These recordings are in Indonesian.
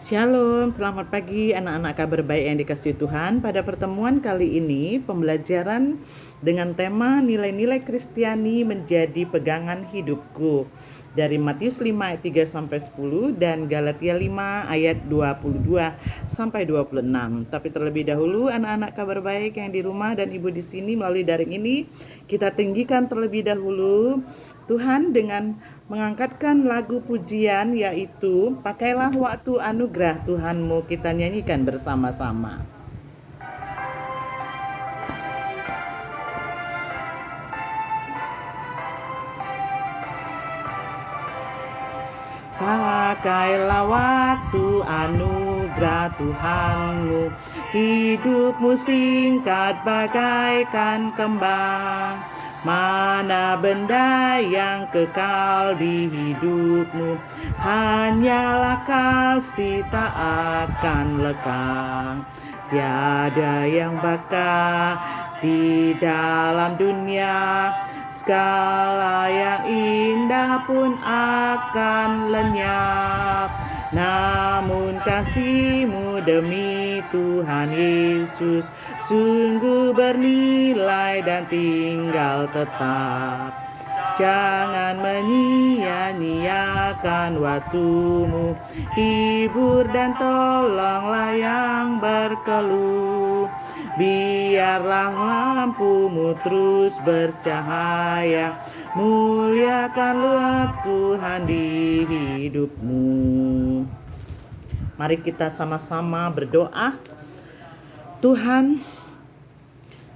Shalom, selamat pagi anak-anak kabar baik yang dikasihi Tuhan. Pada pertemuan kali ini, pembelajaran dengan tema nilai-nilai Kristiani menjadi pegangan hidupku. Dari Matius 5 ayat 3 sampai 10 dan Galatia 5 ayat 22 sampai 26. Tapi terlebih dahulu anak-anak kabar baik yang di rumah dan ibu di sini melalui daring ini, kita tinggikan terlebih dahulu Tuhan dengan mengangkatkan lagu pujian yaitu Pakailah Waktu Anugerah Tuhanmu, kita nyanyikan bersama-sama. Pakailah waktu anugerah Tuhanmu, hidupmu singkat bagaikan kembang. Mana benda yang kekal di hidupmu, hanyalah kasih tak akan lekang. Tiada yang bakal di dalam dunia, segala yang indah pun akan lenyap. Namun kasih-Mu demi Tuhan Yesus sungguh bernilai dan tinggal tetap. Jangan menyia-nyiakan waktumu, hibur dan tolonglah yang berkeluh. Biarlah lampumu terus bercahaya, muliakanlah Tuhan di hidupmu. Mari kita sama-sama berdoa. Tuhan,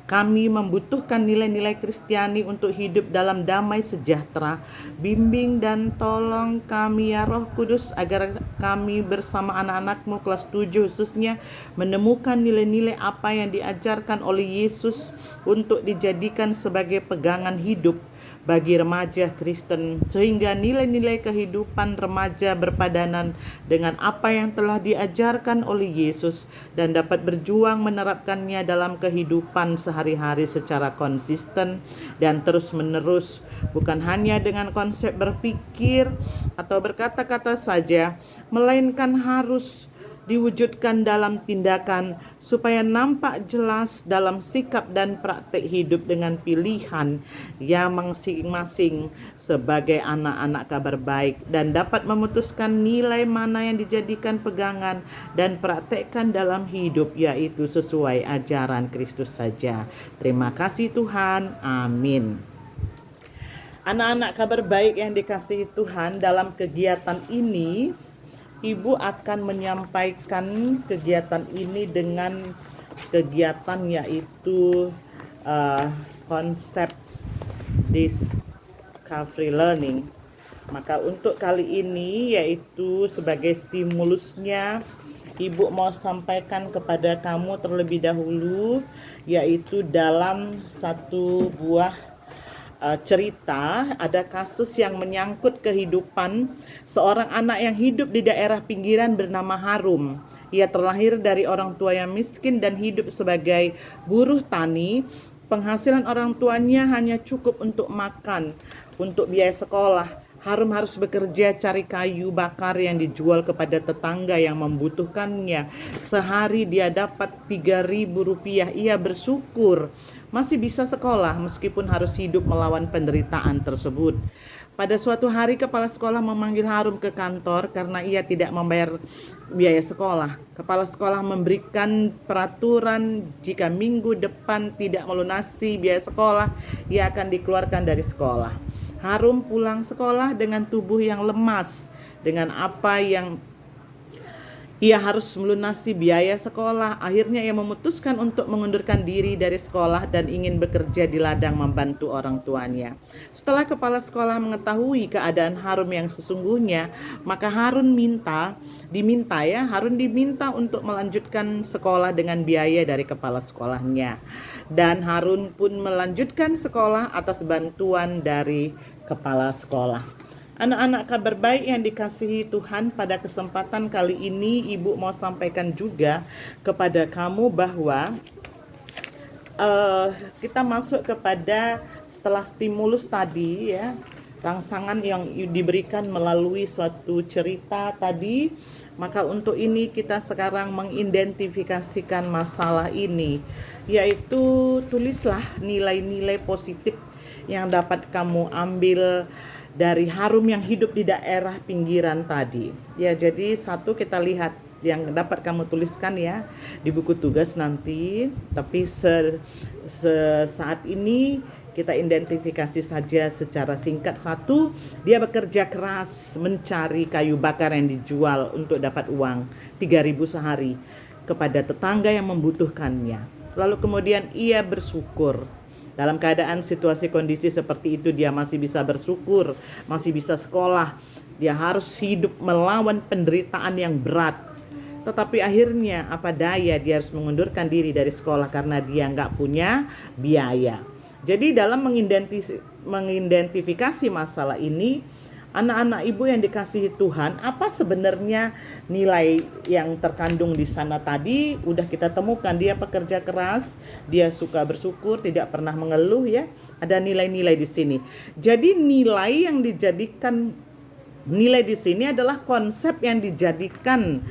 kami membutuhkan nilai-nilai Kristiani untuk hidup dalam damai sejahtera. Bimbing dan tolong kami ya Roh Kudus agar kami bersama anak-anak-Mu kelas 7 khususnya menemukan nilai-nilai apa yang diajarkan oleh Yesus untuk dijadikan sebagai pegangan hidup bagi remaja Kristen, sehingga nilai-nilai kehidupan remaja berpadanan dengan apa yang telah diajarkan oleh Yesus dan dapat berjuang menerapkannya dalam kehidupan sehari-hari secara konsisten dan terus-menerus, bukan hanya dengan konsep berpikir atau berkata-kata saja, melainkan harus diwujudkan dalam tindakan supaya nampak jelas dalam sikap dan praktik hidup dengan pilihan yang masing-masing sebagai anak-anak kabar baik dan dapat memutuskan nilai mana yang dijadikan pegangan dan praktekkan dalam hidup, yaitu sesuai ajaran Kristus saja. Terima kasih Tuhan. Amin. Anak-anak kabar baik yang dikasihi Tuhan, dalam kegiatan ini Ibu akan menyampaikan kegiatan ini dengan kegiatan yaitu konsep discovery learning. Maka untuk kali ini yaitu sebagai stimulusnya, Ibu mau sampaikan kepada kamu terlebih dahulu yaitu dalam satu buah cerita, ada kasus yang menyangkut kehidupan seorang anak yang hidup di daerah pinggiran bernama Harum. Ia terlahir dari orang tua yang miskin dan hidup sebagai buruh tani. Penghasilan orang tuanya hanya cukup untuk makan, untuk biaya sekolah. Harum harus bekerja cari kayu bakar yang dijual kepada tetangga yang membutuhkannya. Sehari dia dapat Rp3.000. Ia bersyukur masih bisa sekolah meskipun harus hidup melawan penderitaan tersebut. Pada suatu hari kepala sekolah memanggil Harum ke kantor karena ia tidak membayar biaya sekolah. Kepala sekolah memberikan peraturan jika minggu depan tidak melunasi biaya sekolah, ia akan dikeluarkan dari sekolah. Harum pulang sekolah dengan tubuh yang lemas, dengan apa yang ia harus melunasi biaya sekolah. Akhirnya ia memutuskan untuk mengundurkan diri dari sekolah dan ingin bekerja di ladang membantu orang tuanya. Setelah kepala sekolah mengetahui keadaan Harum yang sesungguhnya, maka Harun diminta untuk melanjutkan sekolah dengan biaya dari kepala sekolahnya. Dan Harun pun melanjutkan sekolah atas bantuan dari kepala sekolah. Anak-anak kabar baik yang dikasihi Tuhan, pada kesempatan kali ini Ibu mau sampaikan juga kepada kamu bahwa kita masuk kepada setelah stimulus tadi ya, rangsangan yang diberikan melalui suatu cerita tadi. Maka untuk ini kita sekarang mengidentifikasikan masalah ini, yaitu tulislah nilai-nilai positif yang dapat kamu ambil dari Harum yang hidup di daerah pinggiran tadi. Ya, jadi satu kita lihat yang dapat kamu tuliskan ya di buku tugas nanti. Tapi saat ini kita identifikasi saja secara singkat. Satu, dia bekerja keras mencari kayu bakar yang dijual untuk dapat uang 3.000 sehari kepada tetangga yang membutuhkannya. Lalu kemudian ia bersyukur. Dalam keadaan situasi kondisi seperti itu dia masih bisa bersyukur, masih bisa sekolah. Dia harus hidup melawan penderitaan yang berat. Tetapi akhirnya apa daya, dia harus mengundurkan diri dari sekolah karena dia nggak punya biaya. Jadi dalam mengidentifikasi masalah ini, anak-anak ibu yang dikasihi Tuhan, apa sebenarnya nilai yang terkandung di sana tadi? Udah kita temukan, dia pekerja keras, dia suka bersyukur, tidak pernah mengeluh ya. Ada nilai-nilai di sini. Jadi nilai yang dijadikan nilai di sini adalah konsep yang dijadikan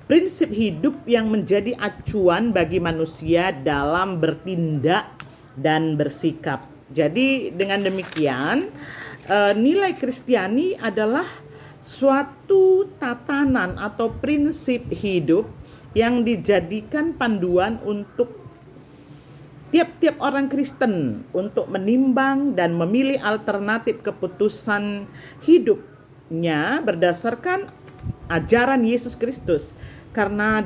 prinsip hidup yang menjadi acuan bagi manusia dalam bertindak dan bersikap. Jadi dengan demikian nilai Kristiani adalah suatu tatanan atau prinsip hidup yang dijadikan panduan untuk tiap-tiap orang Kristen untuk menimbang dan memilih alternatif keputusan hidupnya berdasarkan ajaran Yesus Kristus. Karena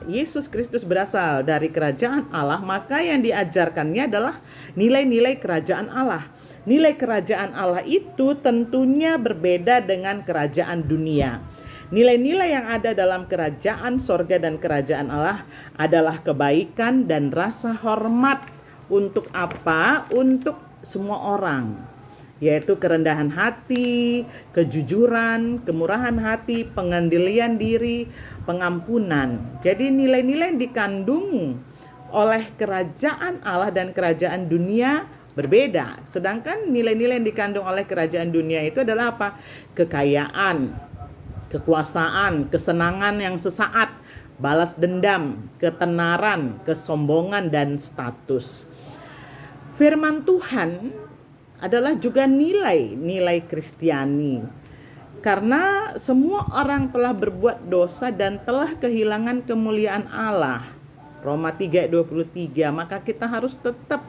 Yesus Kristus berasal dari kerajaan Allah, maka yang diajarkannya adalah nilai-nilai kerajaan Allah. Nilai kerajaan Allah itu tentunya berbeda dengan kerajaan dunia. Nilai-nilai yang ada dalam kerajaan sorga dan kerajaan Allah adalah kebaikan dan rasa hormat. Untuk apa? Untuk semua orang. Yaitu kerendahan hati, kejujuran, kemurahan hati, pengendalian diri, pengampunan. Jadi nilai-nilai yang dikandung oleh kerajaan Allah dan kerajaan dunia berbeda. Sedangkan nilai-nilai yang dikandung oleh kerajaan dunia itu adalah apa? Kekayaan, kekuasaan, kesenangan yang sesaat, balas dendam, ketenaran, kesombongan, dan status. Firman Tuhan adalah juga nilai-nilai Kristiani. Karena semua orang telah berbuat dosa dan telah kehilangan kemuliaan Allah. Roma 3:23. Maka kita harus tetap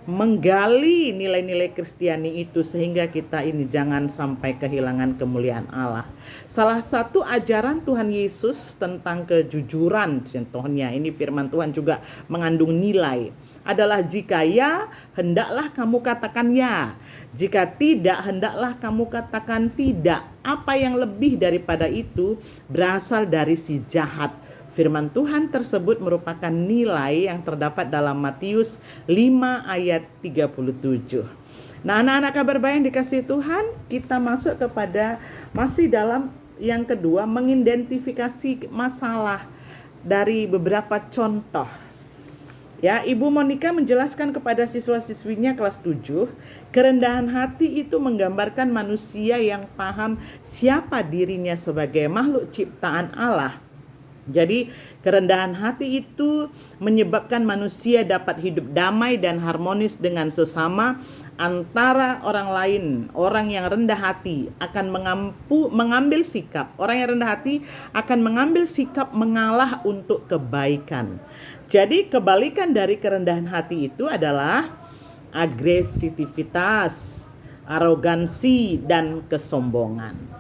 menggali nilai-nilai Kristiani itu sehingga kita ini jangan sampai kehilangan kemuliaan Allah. Salah satu ajaran Tuhan Yesus tentang kejujuran, contohnya ini firman Tuhan juga mengandung nilai, adalah jika ya, hendaklah kamu katakan ya. Jika tidak, hendaklah kamu katakan tidak. Apa yang lebih daripada itu berasal dari si jahat. Firman Tuhan tersebut merupakan nilai yang terdapat dalam Matius 5 ayat 37. Nah, anak-anak kabar baik yang dikasihi Tuhan, kita masuk kepada masih dalam yang kedua, mengidentifikasi masalah dari beberapa contoh. Ya, Ibu Monica menjelaskan kepada siswa-siswinya kelas 7, kerendahan hati itu menggambarkan manusia yang paham siapa dirinya sebagai makhluk ciptaan Allah. Jadi kerendahan hati itu menyebabkan manusia dapat hidup damai dan harmonis dengan sesama. Antara orang lain, orang yang rendah hati akan mengambil sikap. Orang yang rendah hati akan mengambil sikap mengalah untuk kebaikan. Jadi kebalikan dari kerendahan hati itu adalah agresivitas, arogansi, dan kesombongan.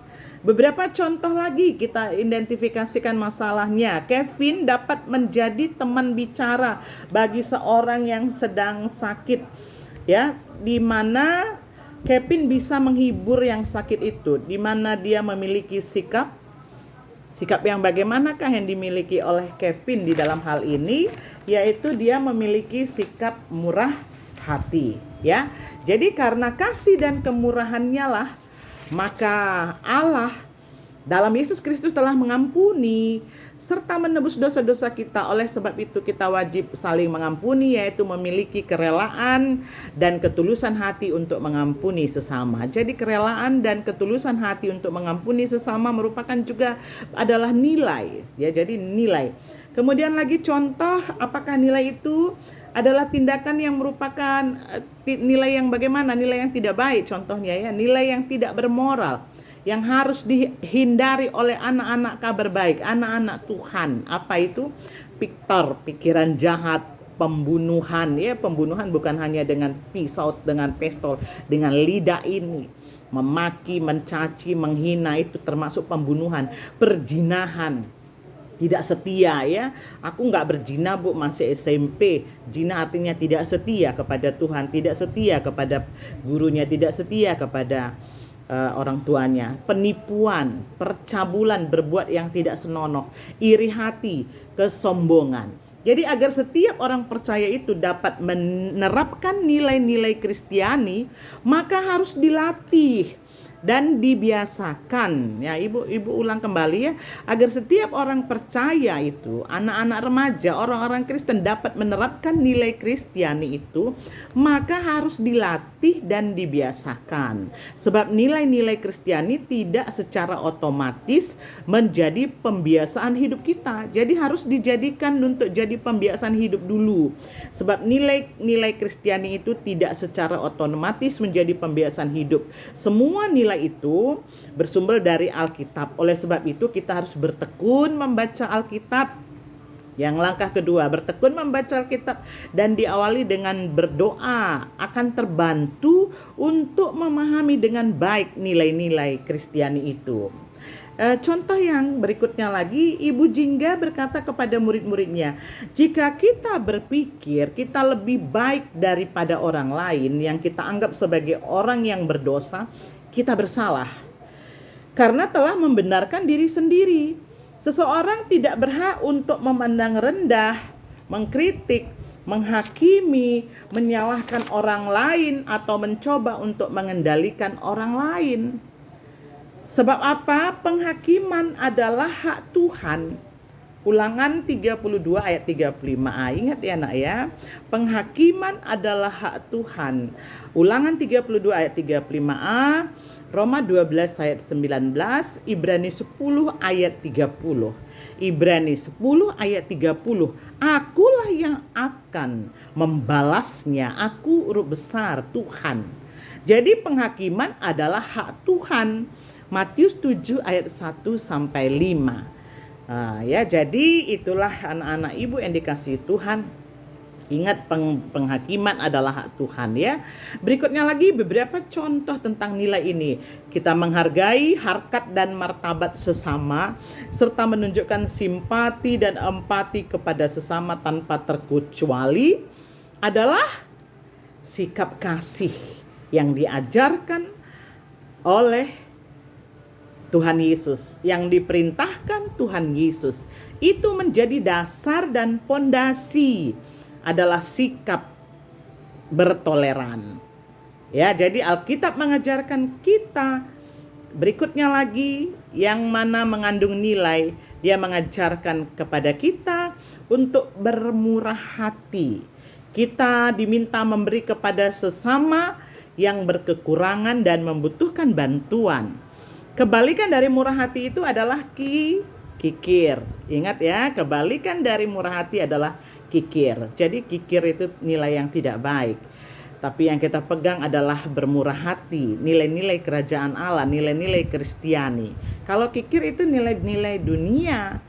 Beberapa contoh lagi kita identifikasikan masalahnya. Kevin dapat menjadi teman bicara bagi seorang yang sedang sakit, ya, di mana Kevin bisa menghibur yang sakit itu, di mana dia memiliki sikap yang bagaimanakah yang dimiliki oleh Kevin di dalam hal ini, yaitu dia memiliki sikap murah hati, ya. Jadi karena kasih dan kemurahannya lah, maka Allah Dalam Yesus Kristus telah mengampuni serta menebus dosa-dosa kita. Oleh sebab itu kita wajib saling mengampuni, yaitu memiliki kerelaan dan ketulusan hati untuk mengampuni sesama. Jadi kerelaan dan ketulusan hati untuk mengampuni sesama merupakan juga adalah nilai, ya. Jadi nilai. Kemudian lagi contoh, apakah nilai itu adalah tindakan yang merupakan nilai yang bagaimana? Nilai yang tidak baik contohnya, ya. Nilai yang tidak bermoral, yang harus dihindari oleh anak-anak kabar baik, anak-anak Tuhan. Apa itu? Pikiran jahat, pembunuhan, ya. Pembunuhan bukan hanya dengan pisau, dengan pistol, dengan lidah ini. Memaki, mencaci, menghina, itu termasuk pembunuhan. Perzinahan, tidak setia, ya. Aku nggak berzina, Bu, masih SMP. Zina artinya tidak setia kepada Tuhan, tidak setia kepada gurunya, tidak setia kepada orang tuanya. Penipuan, percabulan, berbuat yang tidak senonoh, iri hati, kesombongan. Jadi agar setiap orang percaya itu dapat menerapkan nilai-nilai Kristiani, maka harus dilatih dan dibiasakan, ya. Ibu ulang kembali, ya, agar setiap orang percaya itu, anak-anak remaja, orang-orang Kristen dapat menerapkan nilai Kristiani itu, maka harus dilatih dan dibiasakan. Sebab nilai-nilai Kristiani tidak secara otomatis menjadi pembiasaan hidup kita. Jadi harus dijadikan untuk jadi pembiasaan hidup dulu. Sebab nilai-nilai Kristiani itu tidak secara otomatis menjadi pembiasaan hidup. Semua nilai itu bersumber dari Alkitab. Oleh sebab itu kita harus bertekun membaca Alkitab. Yang langkah kedua, bertekun membaca Alkitab dan diawali dengan berdoa akan terbantu untuk memahami dengan baik nilai-nilai Kristiani itu. Contoh yang berikutnya lagi, Ibu Jingga berkata kepada murid-muridnya, jika kita berpikir kita lebih baik daripada orang lain yang kita anggap sebagai orang yang berdosa, kita bersalah karena telah membenarkan diri sendiri. Seseorang tidak berhak untuk memandang rendah, mengkritik, menghakimi, menyalahkan orang lain atau mencoba untuk mengendalikan orang lain. Sebab apa? Penghakiman adalah hak Tuhan. Ulangan 32 ayat 35a. Ingat, ya, Nak, ya. Penghakiman adalah hak Tuhan. Ulangan 32 ayat 35a, Roma 12 ayat 19, Ibrani 10 ayat 30. Ibrani 10 ayat 30. Akulah yang akan membalasnya. Aku huruf besar, Tuhan. Jadi penghakiman adalah hak Tuhan. Matius 7 ayat 1 sampai 5. Ya, jadi itulah anak-anak Ibu yang dikasihi Tuhan. Ingat, penghakiman adalah hak Tuhan, ya. Berikutnya lagi beberapa contoh tentang nilai ini. Kita menghargai harkat dan martabat sesama serta menunjukkan simpati dan empati kepada sesama tanpa terkecuali adalah sikap kasih yang diajarkan oleh Tuhan Yesus, yang diperintahkan Tuhan Yesus. Itu menjadi dasar dan pondasi adalah sikap bertoleran. Ya, jadi Alkitab mengajarkan kita. Berikutnya lagi yang mana mengandung nilai, dia mengajarkan kepada kita untuk bermurah hati. Kita diminta memberi kepada sesama yang berkekurangan dan membutuhkan bantuan. Kebalikan dari murah hati itu adalah kikir. Ingat, ya, kebalikan dari murah hati adalah kikir. Jadi kikir itu nilai yang tidak baik. Tapi yang kita pegang adalah bermurah hati, nilai-nilai kerajaan Allah, nilai-nilai Kristiani. Kalau kikir itu nilai-nilai dunia.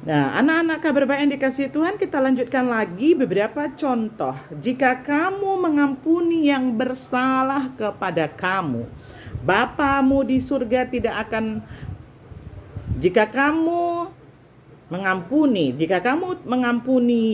Nah, anak-anak kabar baik yang dikasihi Tuhan, kita lanjutkan lagi beberapa contoh. Jika kamu mengampuni yang bersalah kepada kamu, Bapamu di surga tidak akan, jika kamu mengampuni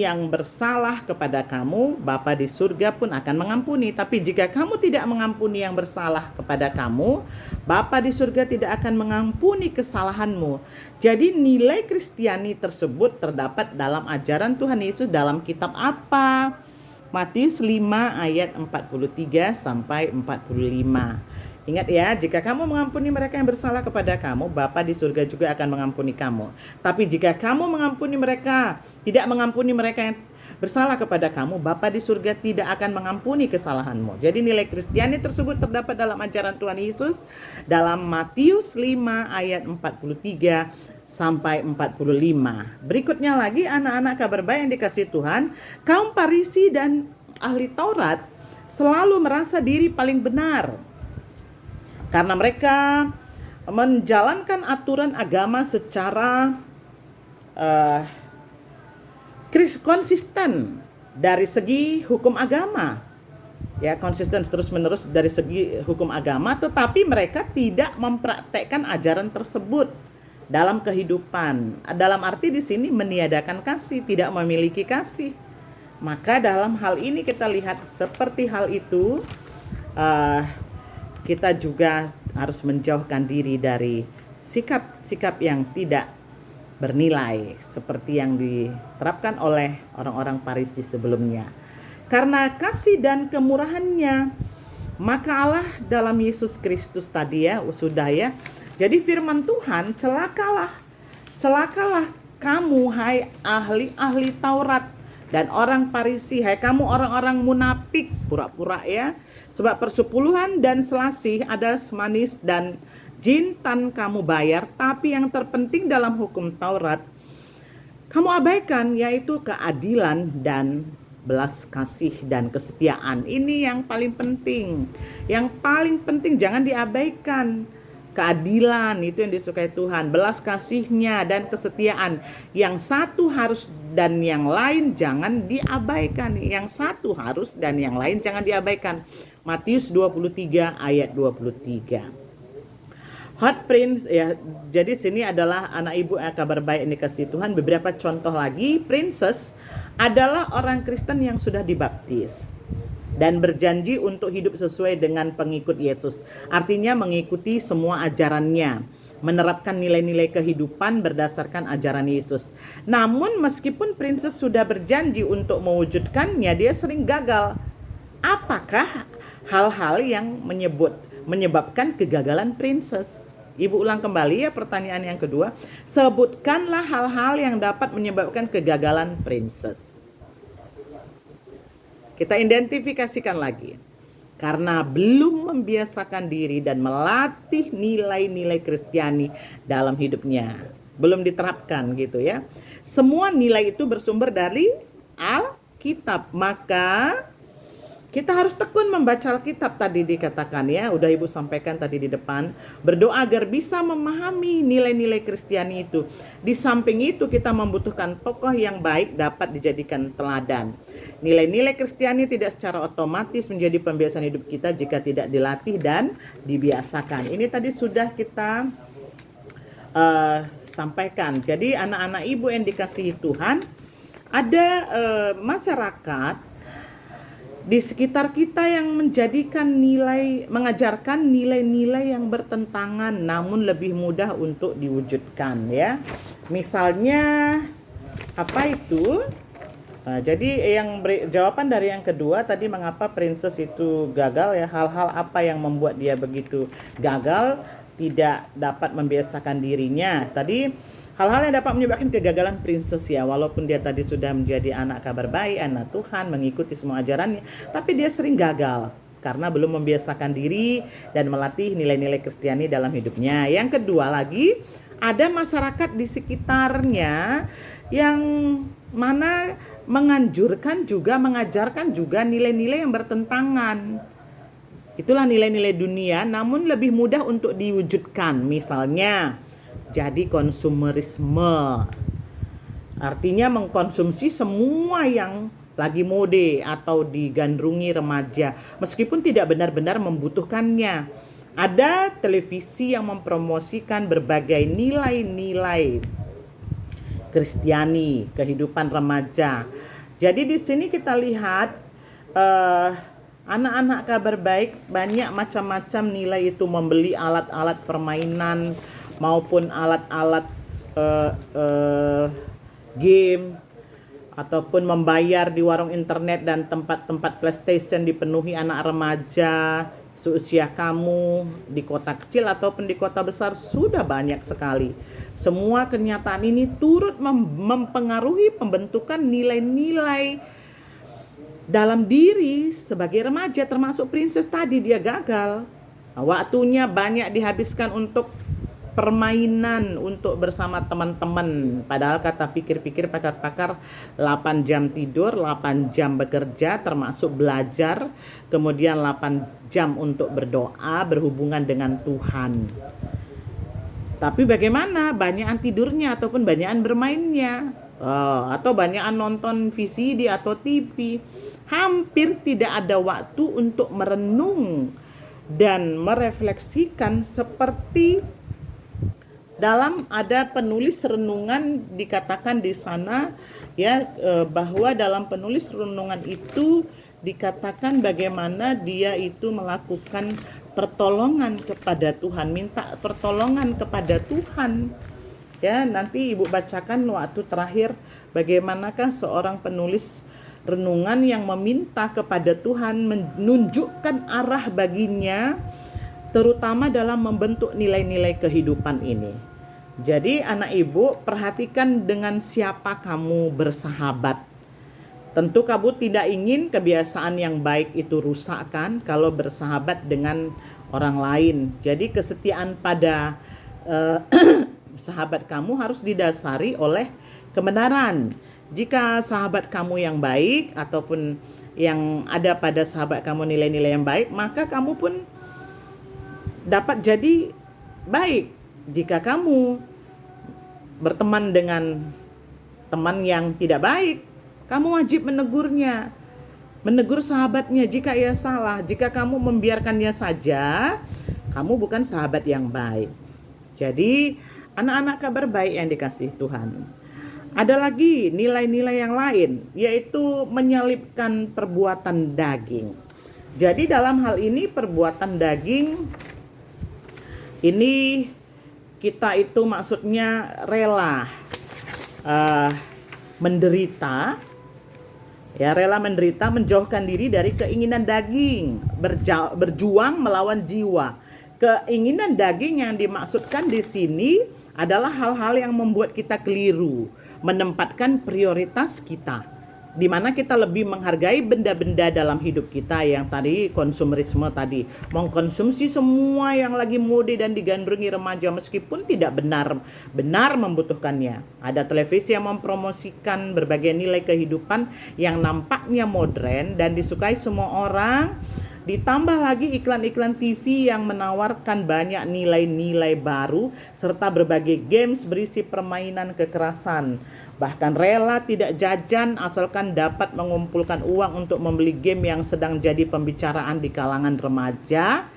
yang bersalah kepada kamu, Bapa di surga pun akan mengampuni. Tapi jika kamu tidak mengampuni yang bersalah kepada kamu, Bapa di surga tidak akan mengampuni kesalahanmu. Jadi nilai Kristiani tersebut terdapat dalam ajaran Tuhan Yesus dalam kitab apa? Matius 5 ayat 43 sampai 45. Ingat ya, jika kamu mengampuni mereka yang bersalah kepada kamu, Bapa di surga juga akan mengampuni kamu. Tapi jika kamu mengampuni mereka, tidak mengampuni mereka yang bersalah kepada kamu, Bapa di surga tidak akan mengampuni kesalahanmu. Jadi nilai Kristiani tersebut terdapat dalam ajaran Tuhan Yesus dalam Matius 5 ayat 43 sampai 45. Berikutnya lagi, anak-anak kabar baik yang dikasihi Tuhan, kaum Farisi dan ahli Taurat selalu merasa diri paling benar karena mereka menjalankan aturan agama secara konsisten dari segi hukum agama. Ya, konsisten terus-menerus dari segi hukum agama, tetapi mereka tidak mempraktekkan ajaran tersebut dalam kehidupan. Dalam arti di sini meniadakan kasih, tidak memiliki kasih. Maka dalam hal ini kita lihat seperti hal itu, kita juga harus menjauhkan diri dari sikap-sikap yang tidak bernilai seperti yang diterapkan oleh orang-orang Farisi sebelumnya. Karena kasih dan kemurahannya, maka Allah dalam Yesus Kristus tadi ya, sudah ya. Jadi firman Tuhan, celakalah kamu hai ahli-ahli Taurat dan orang Farisi, hai kamu orang-orang munafik, pura-pura ya. Sebab persepuluhan dan selasih ada semanis dan jintan kamu bayar, tapi yang terpenting dalam hukum Taurat kamu abaikan, yaitu keadilan dan belas kasih dan kesetiaan. Ini yang paling penting. Yang paling penting jangan diabaikan. Keadilan itu yang disukai Tuhan, belas kasihnya dan kesetiaan. Yang satu harus dan yang lain jangan diabaikan. Yang satu harus dan yang lain jangan diabaikan. Matius 23 ayat 23. Hot Prince ya, jadi sini adalah anak ibu kabar baik yang dikasih Tuhan. Beberapa contoh lagi, princess adalah orang Kristen yang sudah dibaptis dan berjanji untuk hidup sesuai dengan pengikut Yesus. Artinya mengikuti semua ajarannya, menerapkan nilai-nilai kehidupan berdasarkan ajaran Yesus. Namun meskipun princess sudah berjanji untuk mewujudkannya, dia sering gagal. Apakah hal-hal yang menyebabkan kegagalan princess? Ibu ulang kembali ya pertanyaan yang kedua. Sebutkanlah hal-hal yang dapat menyebabkan kegagalan princess. Kita identifikasikan lagi. Karena belum membiasakan diri dan melatih nilai-nilai Kristiani dalam hidupnya. Belum diterapkan gitu ya. Semua nilai itu bersumber dari Alkitab. Maka kita harus tekun membaca Alkitab tadi dikatakan ya, udah Ibu sampaikan tadi di depan. Berdoa agar bisa memahami nilai-nilai Kristiani itu. Di samping itu kita membutuhkan tokoh yang baik dapat dijadikan teladan. Nilai-nilai Kristiani tidak secara otomatis menjadi pembiasaan hidup kita jika tidak dilatih dan dibiasakan. Ini tadi sudah kita sampaikan. Jadi anak-anak ibu yang dikasihi Tuhan, ada masyarakat di sekitar kita yang mengajarkan nilai-nilai yang bertentangan namun lebih mudah untuk diwujudkan ya. Misalnya apa itu? Jadi jawaban dari yang kedua tadi, mengapa princess itu gagal ya, hal-hal apa yang membuat dia begitu gagal, tidak dapat membiasakan dirinya. Tadi hal-hal yang dapat menyebabkan kegagalan princess ya, walaupun dia tadi sudah menjadi anak kabar baik, anak Tuhan, mengikuti semua ajarannya, tapi dia sering gagal karena belum membiasakan diri dan melatih nilai-nilai Kristiani dalam hidupnya. Yang kedua lagi, ada masyarakat di sekitarnya yang mana mengajarkan juga nilai-nilai yang bertentangan. Itulah nilai-nilai dunia namun lebih mudah untuk diwujudkan. Misalnya jadi konsumerisme, artinya mengkonsumsi semua yang lagi mode atau digandrungi remaja meskipun tidak benar-benar membutuhkannya. Ada televisi yang mempromosikan berbagai nilai-nilai Kristiani, kehidupan remaja. Jadi di sini kita lihat anak-anak kabar baik banyak macam-macam nilai itu, membeli alat-alat permainan maupun alat-alat game, ataupun membayar di warung internet dan tempat-tempat PlayStation dipenuhi anak remaja. seusia kamu di kota kecil ataupun di kota besar sudah banyak sekali. Semua kenyataan ini turut mempengaruhi pembentukan nilai-nilai dalam diri sebagai remaja, termasuk Princess tadi, dia gagal. Waktunya banyak dihabiskan untuk permainan, untuk bersama teman-teman. Padahal kata pikir-pikir pakar-pakar 8 jam tidur, 8 jam bekerja termasuk belajar, kemudian 8 jam untuk berdoa, berhubungan dengan Tuhan. Tapi bagaimana? Banyakan tidurnya ataupun banyakan bermainnya, atau banyakan nonton VCD atau TV. Hampir tidak ada waktu untuk merenung dan merefleksikan, seperti dalam ada penulis renungan dikatakan di sana ya, bahwa dalam penulis renungan itu dikatakan bagaimana dia itu melakukan pertolongan kepada Tuhan, minta pertolongan kepada Tuhan. Ya, nanti Ibu bacakan waktu terakhir bagaimanakah seorang penulis renungan yang meminta kepada Tuhan menunjukkan arah baginya, terutama dalam membentuk nilai-nilai kehidupan ini. Jadi anak ibu, perhatikan dengan siapa kamu bersahabat. Tentu kamu tidak ingin kebiasaan yang baik itu rusak kan kalau bersahabat dengan orang lain. Jadi kesetiaan pada sahabat kamu harus didasari oleh kebenaran. Jika sahabat kamu yang baik ataupun yang ada pada sahabat kamu nilai-nilai yang baik, maka kamu pun dapat jadi baik. Jika kamu berteman dengan teman yang tidak baik, kamu wajib menegurnya, menegur sahabatnya jika ia salah. Jika kamu membiarkannya saja, kamu bukan sahabat yang baik. Jadi anak-anak kabar baik yang dikasihi Tuhan, ada lagi nilai-nilai yang lain, yaitu menyelipkan perbuatan daging. Jadi dalam hal ini perbuatan daging ini kita itu maksudnya rela menderita, ya, rela menderita, menjauhkan diri dari keinginan daging, berjuang melawan jiwa. Keinginan daging yang dimaksudkan di sini adalah hal-hal yang membuat kita keliru, menempatkan prioritas kita, di mana kita lebih menghargai benda-benda dalam hidup kita yang tadi konsumerisme tadi, mengkonsumsi semua yang lagi mode dan digandrungi remaja meskipun tidak benar membutuhkannya. Ada televisi yang mempromosikan berbagai nilai kehidupan yang nampaknya modern dan disukai semua orang. Ditambah lagi iklan-iklan TV yang menawarkan banyak nilai-nilai baru serta berbagai games berisi permainan kekerasan. Bahkan rela tidak jajan asalkan dapat mengumpulkan uang untuk membeli game yang sedang jadi pembicaraan di kalangan remaja,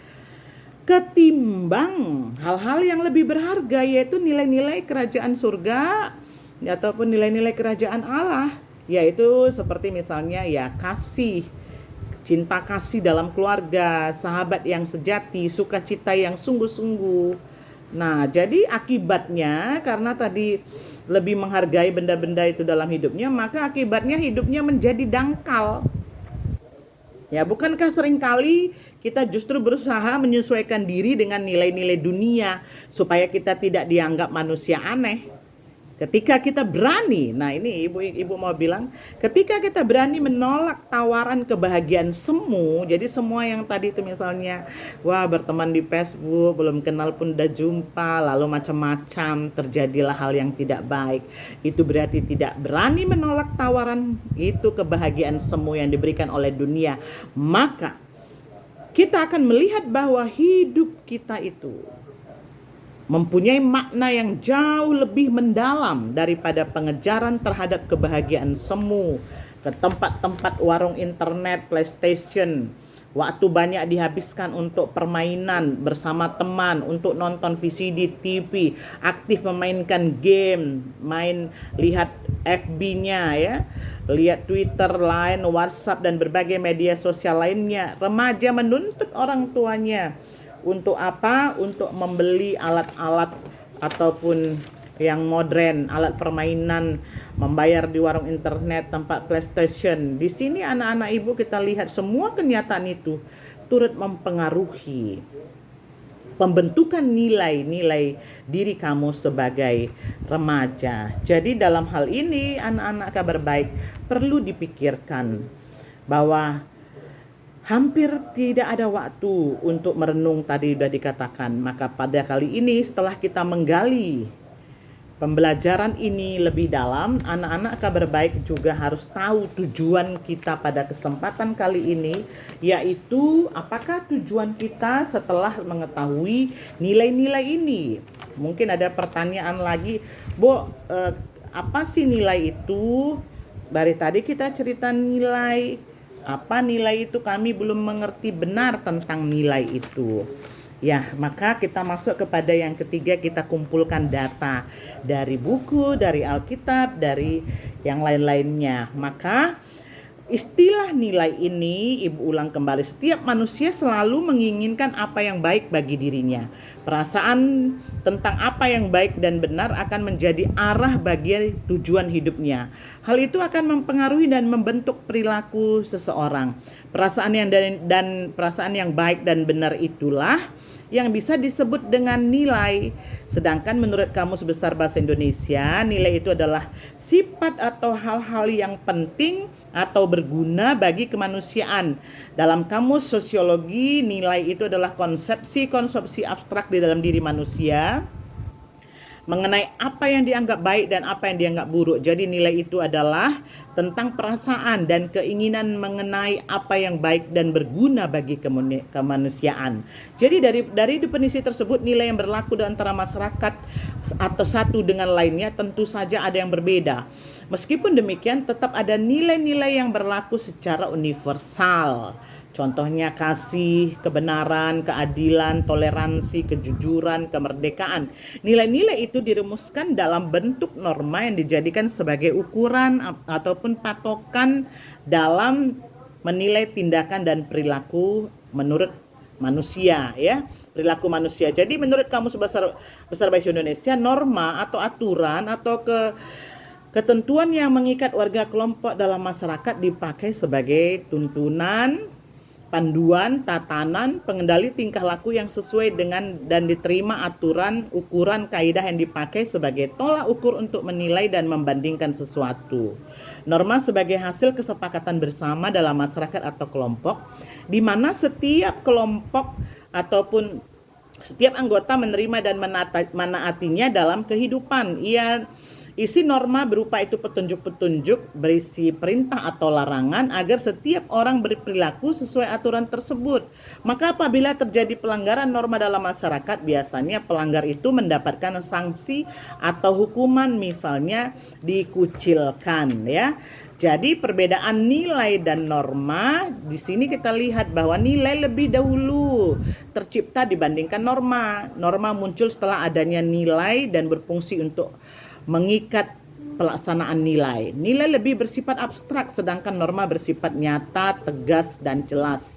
ketimbang hal-hal yang lebih berharga, yaitu nilai-nilai kerajaan surga ataupun nilai-nilai kerajaan Allah, yaitu seperti misalnya ya kasih, cinta kasih dalam keluarga, sahabat yang sejati, sukacita yang sungguh-sungguh. Nah, jadi akibatnya karena tadi lebih menghargai benda-benda itu dalam hidupnya, maka akibatnya hidupnya menjadi dangkal. Ya, bukankah seringkali kita justru berusaha menyesuaikan diri dengan nilai-nilai dunia supaya kita tidak dianggap manusia aneh? Ketika kita berani, nah ini ibu mau bilang, ketika kita berani menolak tawaran kebahagiaan semu, jadi semua yang tadi itu misalnya, wah berteman di Facebook, belum kenal pun udah jumpa, lalu macam-macam, terjadilah hal yang tidak baik. Itu berarti tidak berani menolak tawaran itu kebahagiaan semu yang diberikan oleh dunia. Maka kita akan melihat bahwa hidup kita itu mempunyai makna yang jauh lebih mendalam daripada pengejaran terhadap kebahagiaan semu, ke tempat-tempat warung internet, PlayStation. Waktu banyak dihabiskan untuk permainan bersama teman, untuk nonton VCD, TV, aktif memainkan game, lihat FB-nya ya, lihat Twitter, Line, WhatsApp dan berbagai media sosial lainnya. Remaja menuntut orang tuanya untuk apa? Untuk membeli alat-alat ataupun yang modern, alat permainan, membayar di warung internet, tempat PlayStation. Di sini anak-anak ibu kita lihat semua kenyataan itu turut mempengaruhi pembentukan nilai-nilai diri kamu sebagai remaja. Jadi dalam hal ini anak-anak kabar baik perlu dipikirkan bahwa hampir tidak ada waktu untuk merenung, tadi sudah dikatakan. Maka pada kali ini setelah kita menggali pembelajaran ini lebih dalam, anak-anak kabar baik juga harus tahu tujuan kita pada kesempatan kali ini, yaitu apakah tujuan kita setelah mengetahui nilai-nilai ini. Mungkin ada pertanyaan lagi, Bu, apa sih nilai itu? Dari tadi kita cerita nilai, apa nilai itu, kami belum mengerti benar tentang nilai itu. Ya, maka kita masuk kepada yang ketiga, kita kumpulkan data dari buku, dari Alkitab, dari yang lain-lainnya. Maka istilah nilai ini, Ibu ulang kembali, setiap manusia selalu menginginkan apa yang baik bagi dirinya. Perasaan tentang apa yang baik dan benar akan menjadi arah bagi tujuan hidupnya. Hal itu akan mempengaruhi dan membentuk perilaku seseorang. Perasaan yang baik dan benar itulah yang bisa disebut dengan nilai. Sedangkan menurut Kamus Besar Bahasa Indonesia, nilai itu adalah sifat atau hal-hal yang penting atau berguna bagi kemanusiaan. Dalam Kamus Sosiologi, nilai itu adalah konsepsi abstrak di dalam diri manusia mengenai apa yang dianggap baik dan apa yang dianggap buruk. Jadi nilai itu adalah tentang perasaan dan keinginan mengenai apa yang baik dan berguna bagi kemanusiaan. Jadi dari definisi tersebut, nilai yang berlaku di antara masyarakat atau satu dengan lainnya tentu saja ada yang berbeda. Meskipun demikian, tetap ada nilai-nilai yang berlaku secara universal. Contohnya kasih, kebenaran, keadilan, toleransi, kejujuran, kemerdekaan. Nilai-nilai itu dirumuskan dalam bentuk norma yang dijadikan sebagai ukuran ataupun patokan dalam menilai tindakan dan perilaku menurut manusia, ya, perilaku manusia. Jadi menurut Kamus Besar Bahasa Indonesia, norma atau aturan atau ketentuan yang mengikat warga kelompok dalam masyarakat dipakai sebagai tuntunan, panduan, tatanan, pengendali tingkah laku yang sesuai dengan dan diterima aturan, ukuran, kaidah yang dipakai sebagai tolak ukur untuk menilai dan membandingkan sesuatu. Norma sebagai hasil kesepakatan bersama dalam masyarakat atau kelompok, di mana setiap kelompok ataupun setiap anggota menerima dan menaatinya dalam kehidupan. Isi norma berupa itu petunjuk-petunjuk berisi perintah atau larangan agar setiap orang berperilaku sesuai aturan tersebut. Maka apabila terjadi pelanggaran norma dalam masyarakat, biasanya pelanggar itu mendapatkan sanksi atau hukuman, misalnya dikucilkan, ya. Jadi perbedaan nilai dan norma, di sini kita lihat bahwa nilai lebih dahulu tercipta dibandingkan norma. Norma muncul setelah adanya nilai dan berfungsi untuk mengikat pelaksanaan nilai. Nilai lebih bersifat abstrak, sedangkan norma bersifat nyata, tegas, dan jelas.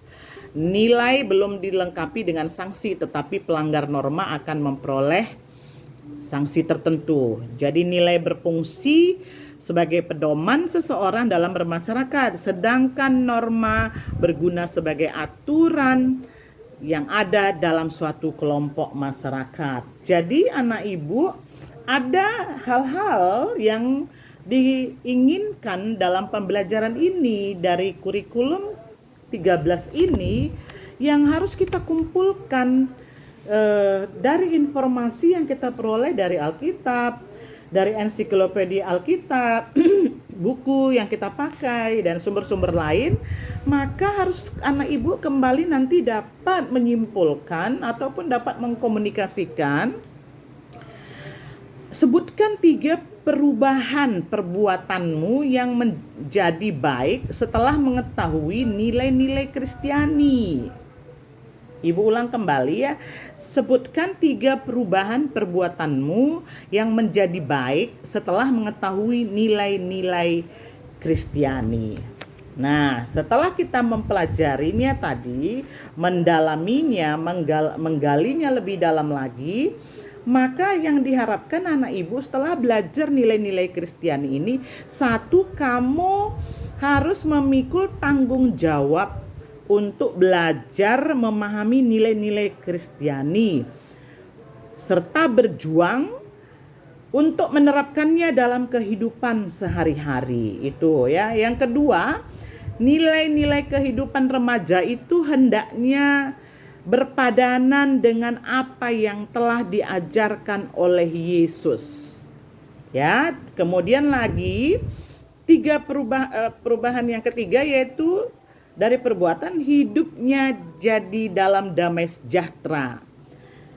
Nilai belum dilengkapi dengan sanksi, tetapi pelanggar norma akan memperoleh sanksi tertentu. Jadi nilai berfungsi sebagai pedoman seseorang dalam bermasyarakat, sedangkan norma berguna sebagai aturan yang ada dalam suatu kelompok masyarakat. Jadi anak ibu, ada hal-hal yang diinginkan dalam pembelajaran ini dari kurikulum 13 ini yang harus kita kumpulkan dari informasi yang kita peroleh dari Alkitab, dari ensiklopedia Alkitab, buku yang kita pakai, dan sumber-sumber lain. Maka harus anak ibu kembali nanti dapat menyimpulkan ataupun dapat mengkomunikasikan. Sebutkan 3 perubahan perbuatanmu yang menjadi baik setelah mengetahui nilai-nilai Kristiani. Ibu ulang kembali, ya. Sebutkan 3 perubahan perbuatanmu yang menjadi baik setelah mengetahui nilai-nilai Kristiani. Nah, setelah kita mempelajarinya tadi, mendalaminya, menggalinya lebih dalam lagi, maka yang diharapkan anak ibu setelah belajar nilai-nilai Kristiani ini, 1, kamu harus memikul tanggung jawab untuk belajar memahami nilai-nilai Kristiani serta berjuang untuk menerapkannya dalam kehidupan sehari-hari. Itu ya. Yang kedua, nilai-nilai kehidupan remaja itu hendaknya berpadanan dengan apa yang telah diajarkan oleh Yesus. Ya, kemudian lagi perubahan yang ketiga yaitu dari perbuatan hidupnya jadi dalam damai sejahtera.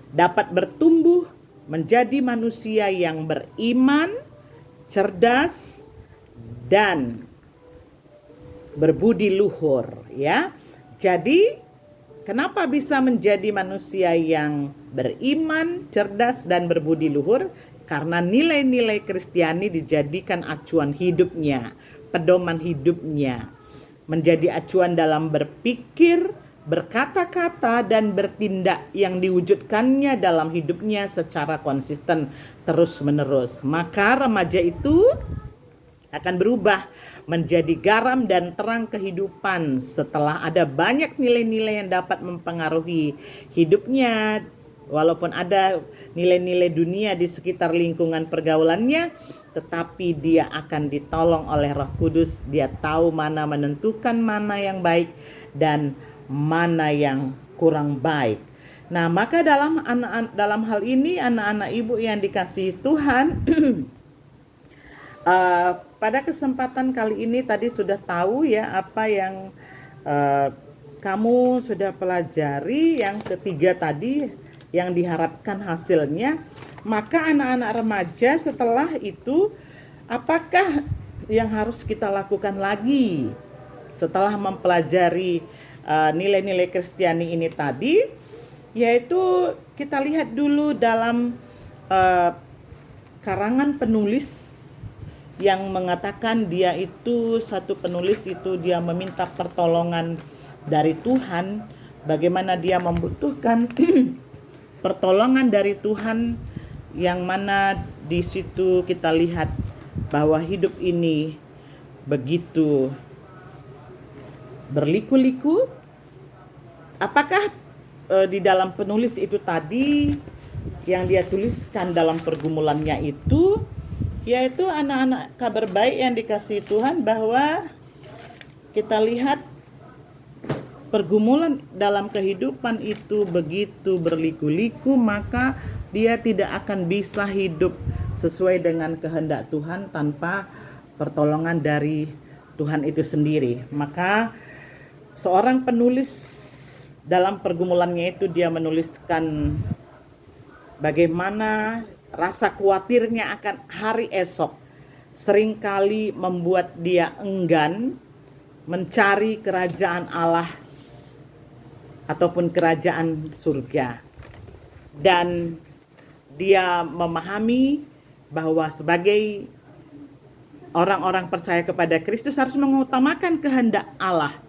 Dapat bertumbuh menjadi manusia yang beriman, cerdas, dan berbudi luhur, ya. Jadi, kenapa bisa menjadi manusia yang beriman, cerdas, dan berbudi luhur? Karena nilai-nilai Kristiani dijadikan acuan hidupnya, pedoman hidupnya, menjadi acuan dalam berpikir, berkata-kata, dan bertindak yang diwujudkannya dalam hidupnya secara konsisten terus-menerus. Maka remaja itu akan berubah menjadi garam dan terang kehidupan setelah ada banyak nilai-nilai yang dapat mempengaruhi hidupnya. Walaupun ada nilai-nilai dunia di sekitar lingkungan pergaulannya, tetapi dia akan ditolong oleh Roh Kudus. Dia tahu mana menentukan mana yang baik dan mana yang kurang baik. Nah, maka dalam hal ini anak-anak ibu yang dikasihi Tuhan, pada kesempatan kali ini tadi sudah tahu ya apa yang kamu sudah pelajari. Yang ketiga tadi yang diharapkan hasilnya. Maka anak-anak remaja setelah itu, apakah yang harus kita lakukan lagi setelah mempelajari nilai-nilai Kristiani ini tadi? Yaitu kita lihat dulu dalam karangan penulis yang mengatakan dia itu satu penulis itu dia meminta pertolongan dari Tuhan, bagaimana dia membutuhkan pertolongan dari Tuhan, yang mana di situ kita lihat bahwa hidup ini begitu berliku-liku. Apakah di dalam penulis itu tadi yang dia tuliskan dalam pergumulannya itu, yaitu anak-anak kabar baik yang dikasihi Tuhan, bahwa kita lihat pergumulan dalam kehidupan itu begitu berliku-liku, maka dia tidak akan bisa hidup sesuai dengan kehendak Tuhan tanpa pertolongan dari Tuhan itu sendiri. Maka seorang penulis dalam pergumulannya itu dia menuliskan bagaimana rasa khawatirnya akan hari esok seringkali membuat dia enggan mencari kerajaan Allah ataupun kerajaan surga. Dan dia memahami bahwa sebagai orang-orang percaya kepada Kristus harus mengutamakan kehendak Allah